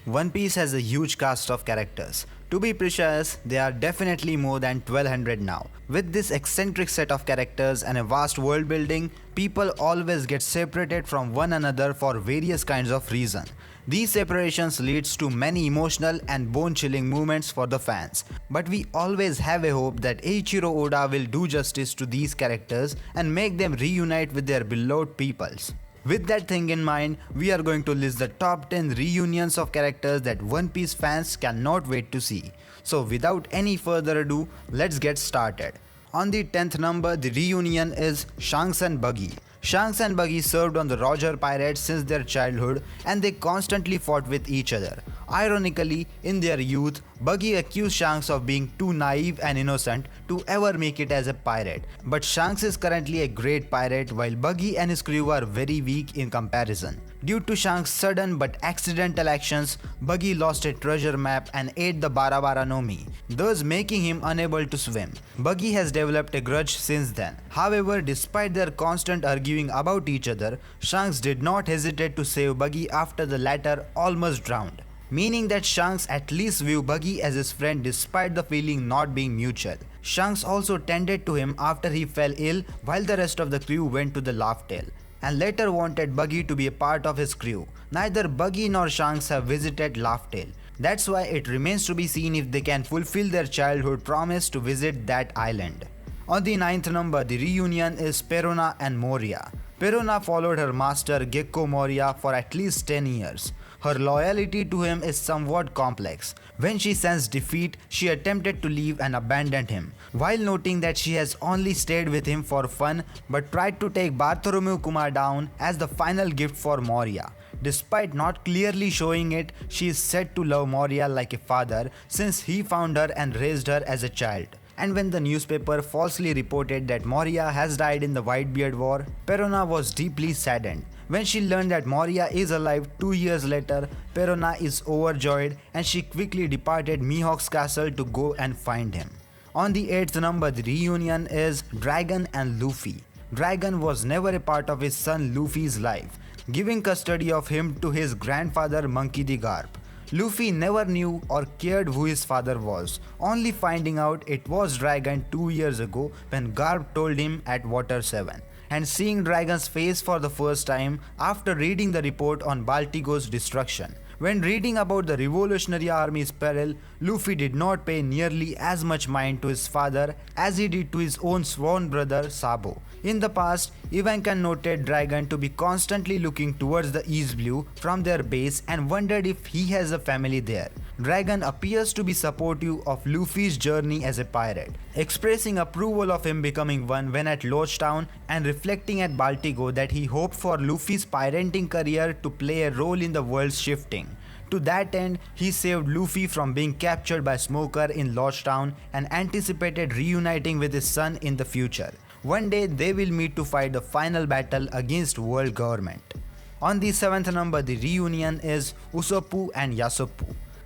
One Piece has a huge cast of characters. To be precise, they are definitely more than 1200 now. With this eccentric set of characters and a vast world building, people always get separated from one another for various kinds of reasons. These separations leads to many emotional and bone-chilling moments for the fans. But we always have a hope that Eiichiro Oda will do justice to these characters and make them reunite with their beloved peoples. With that thing in mind, we are going to list the top 10 reunions of characters that One Piece fans cannot wait to see. So without any further ado, let's get started. On the 10th number, the reunion is Shanks and Buggy. Shanks and Buggy served on the Roger Pirates since their childhood and they constantly fought with each other. Ironically, in their youth, Buggy accused Shanks of being too naive and innocent to ever make it as a pirate. But Shanks is currently a great pirate while Buggy and his crew are very weak in comparison. Due to Shanks' sudden but accidental actions, Buggy lost a treasure map and ate the Barabara no Mi, thus making him unable to swim. Buggy has developed a grudge since then. However, despite their constant arguing about each other, Shanks did not hesitate to save Buggy after the latter almost drowned, meaning that Shanks at least viewed Buggy as his friend despite the feeling not being mutual. Shanks also tended to him after he fell ill while the rest of the crew went to the Laugh Tale, and later wanted Buggy to be a part of his crew. Neither Buggy nor Shanks have visited Laugh Tale. That's why it remains to be seen if they can fulfill their childhood promise to visit that island. On the 9th number, the reunion is Perona and Moria. Perona followed her master Gekko Moria for at least 10 years. Her loyalty to him is somewhat complex. When she sensed defeat, she attempted to leave and abandoned him, while noting that she has only stayed with him for fun but tried to take Bartholomew Kuma down as the final gift for Moria. Despite not clearly showing it, she is said to love Moria like a father since he found her and raised her as a child. And when the newspaper falsely reported that Moria has died in the Whitebeard War, Perona was deeply saddened. When she learned that Moria is alive 2 years later, Perona is overjoyed and she quickly departed Mihawk's castle to go and find him. On the 8th number, the reunion is Dragon and Luffy. Dragon was never a part of his son Luffy's life, giving custody of him to his grandfather Monkey D. Garp. Luffy never knew or cared who his father was, only finding out it was Dragon 2 years ago when Garp told him at Water 7. And seeing Dragon's face for the first time after reading the report on Baltigo's destruction. When reading about the Revolutionary Army's peril, Luffy did not pay nearly as much mind to his father as he did to his own sworn brother Sabo. In the past, Ivankan noted Dragon to be constantly looking towards the East Blue from their base and wondered if he has a family there. Dragon appears to be supportive of Luffy's journey as a pirate, expressing approval of him becoming one when at Lodgetown and reflecting at Baltigo that he hoped for Luffy's pirating career to play a role in the world's shifting. To that end, he saved Luffy from being captured by Smoker in Lodgetown and anticipated reuniting with his son in the future. One day they will meet to fight the final battle against world government. On the 7th number, the reunion is Usopp and Yasopp.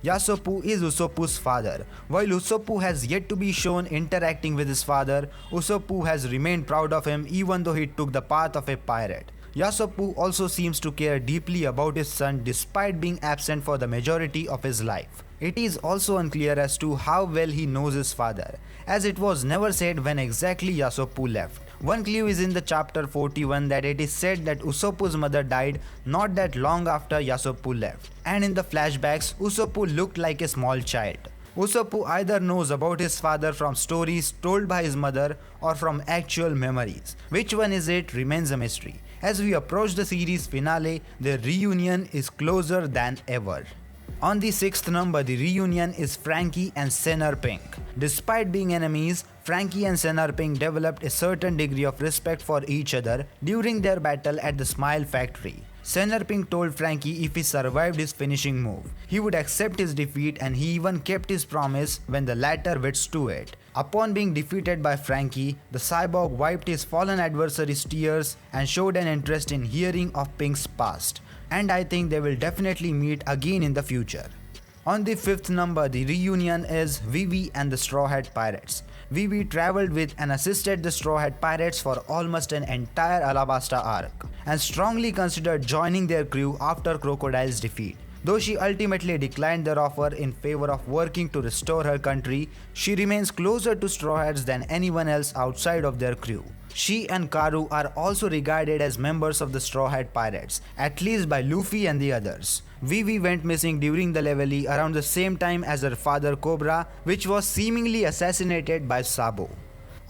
Yasopp is Usopp's father. While Usopp has yet to be shown interacting with his father, Usopp has remained proud of him even though he took the path of a pirate. Yasopp also seems to care deeply about his son despite being absent for the majority of his life. It is also unclear as to how well he knows his father, as it was never said when exactly Yasopp left. One clue is in the chapter 41 that it is said that Usopp's mother died not that long after Yasopp left, and in the flashbacks Usopp looked like a small child. Usopp either knows about his father from stories told by his mother or from actual memories. Which one is it remains a mystery. As we approach the series finale, their reunion is closer than ever. On the 6th number, the reunion is Franky and Senor Pink. Despite being enemies, Franky and Senor Pink developed a certain degree of respect for each other during their battle at the Smile Factory. Senor Pink told Franky if he survived his finishing move, he would accept his defeat, and he even kept his promise when the latter withstood it. Upon being defeated by Franky, the cyborg wiped his fallen adversary's tears and showed an interest in hearing of Pink's past. And I think they will definitely meet again in the future. On the 5th number, the reunion is Vivi and the Straw Hat Pirates. Vivi traveled with and assisted the Straw Hat Pirates for almost an entire Alabasta arc, and strongly considered joining their crew after Crocodile's defeat. Though she ultimately declined their offer in favor of working to restore her country, she remains closer to Straw Hats than anyone else outside of their crew. She and Karu are also regarded as members of the Straw Hat Pirates, at least by Luffy and the others. Vivi went missing during the Levely around the same time as her father Cobra, which was seemingly assassinated by Sabo.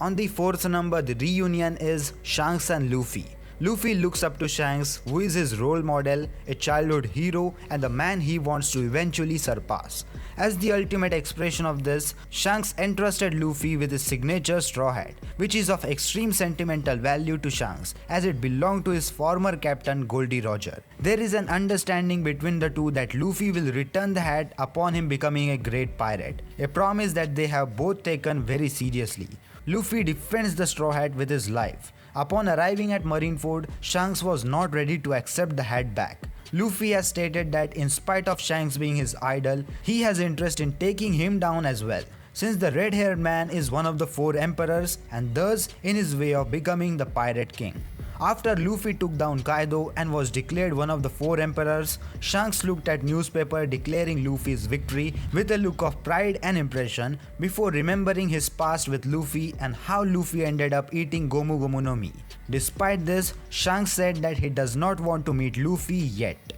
On the fourth number, the reunion is Shanks and Luffy. Luffy looks up to Shanks, who is his role model, a childhood hero, and the man he wants to eventually surpass. As the ultimate expression of this, Shanks entrusted Luffy with his signature straw hat, which is of extreme sentimental value to Shanks, as it belonged to his former captain Goldie Roger. There is an understanding between the two that Luffy will return the hat upon him becoming a great pirate, a promise that they have both taken very seriously. Luffy defends the straw hat with his life. Upon arriving at Marineford, Shanks was not ready to accept the hat back. Luffy has stated that in spite of Shanks being his idol, he has interest in taking him down as well, since the red-haired man is one of the 4 emperors and thus in his way of becoming the Pirate King. After Luffy took down Kaido and was declared one of the 4 emperors, Shanks looked at newspaper declaring Luffy's victory with a look of pride and impression before remembering his past with Luffy and how Luffy ended up eating Gomu Gomu no Mi. Despite this, Shanks said that he does not want to meet Luffy yet.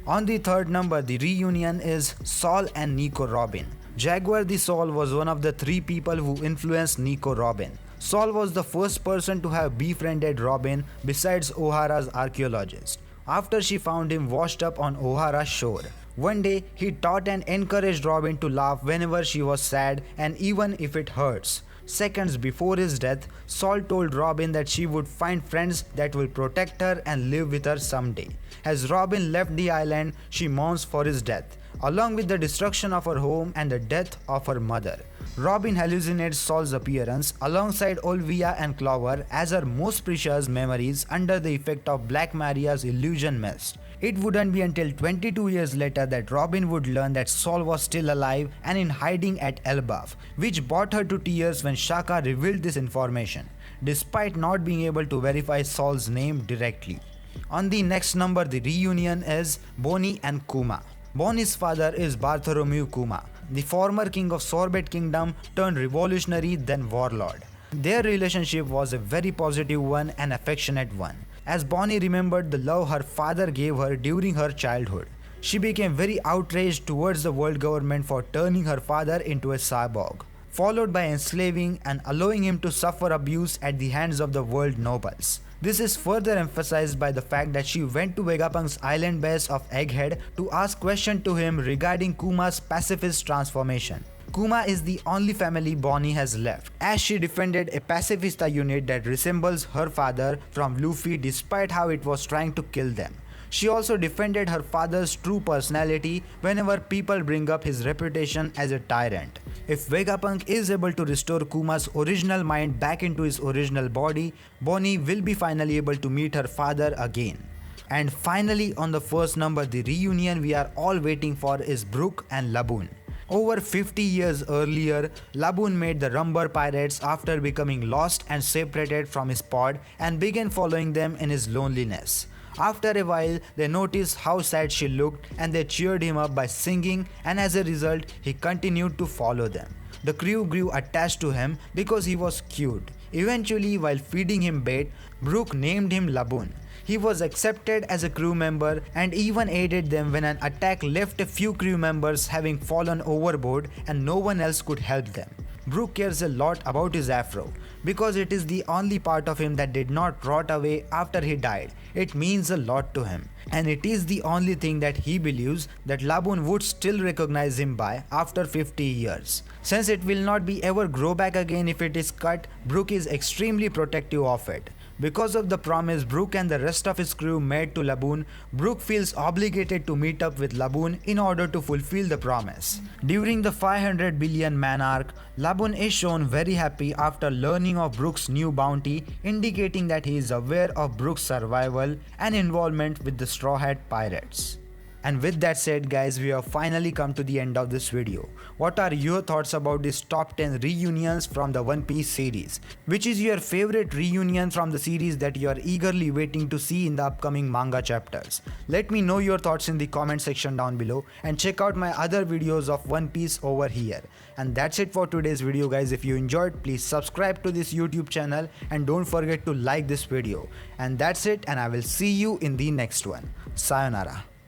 On the third number, the reunion is Sol and Nico Robin. Jaguar the Sol was one of the 3 people who influenced Nico Robin. Sol was the first person to have befriended Robin besides Ohara's archaeologist, after she found him washed up on Ohara's shore. One day, he taught and encouraged Robin to laugh whenever she was sad and even if it hurts. Seconds before his death, Sol told Robin that she would find friends that will protect her and live with her someday. As Robin left the island, she mourns for his death, along with the destruction of her home and the death of her mother. Robin hallucinates Sol's appearance alongside Olvia and Clover as her most precious memories under the effect of Black Maria's illusion mist. It wouldn't be until 22 years later that Robin would learn that Sol was still alive and in hiding at Elbaf, which brought her to tears when Shaka revealed this information, despite not being able to verify Sol's name directly. On the next number, the reunion is Bonnie and Kuma. Bonnie's father is Bartholomew Kuma, the former king of Sorbet Kingdom turned revolutionary then warlord. Their relationship was a very positive one and affectionate one, as Bonnie remembered the love her father gave her during her childhood. She became very outraged towards the world government for turning her father into a cyborg, followed by enslaving and allowing him to suffer abuse at the hands of the world nobles. This is further emphasized by the fact that she went to Vegapunk's island base of Egghead to ask questions to him regarding Kuma's pacifist transformation. Kuma is the only family Bonnie has left, as she defended a pacifista unit that resembles her father from Luffy despite how it was trying to kill them. She also defended her father's true personality whenever people bring up his reputation as a tyrant. If Vegapunk is able to restore Kuma's original mind back into his original body, Bonnie will be finally able to meet her father again. And finally, on the first number, the reunion we are all waiting for is Brook and Laboon. Over 50 years earlier, Laboon made the Rumbar Pirates after becoming lost and separated from his pod and began following them in his loneliness. After a while, they noticed how sad she looked and they cheered him up by singing, and as a result, he continued to follow them. The crew grew attached to him because he was cute. Eventually, while feeding him bait, Brook named him Laboon. He was accepted as a crew member and even aided them when an attack left a few crew members having fallen overboard and no one else could help them. Brook cares a lot about his afro because it is the only part of him that did not rot away after he died. It means a lot to him, and it is the only thing that he believes that Laboon would still recognize him by after 50 years. Since it will not be ever grow back again if it is cut, Brook is extremely protective of it. Because of the promise Brook and the rest of his crew made to Laboon, Brook feels obligated to meet up with Laboon in order to fulfill the promise. During the 500 billion man arc, Laboon is shown very happy after learning of Brook's new bounty, indicating that he is aware of Brook's survival and involvement with the Straw Hat Pirates. And with that said guys, we have finally come to the end of this video. What are your thoughts about this top 10 reunions from the One Piece series? Which is your favorite reunion from the series that you are eagerly waiting to see in the upcoming manga chapters? Let me know your thoughts in the comment section down below, and check out my other videos of One Piece over here. And that's it for today's video guys. If you enjoyed, please subscribe to this YouTube channel and don't forget to like this video. And that's it, and I will see you in the next one. Sayonara.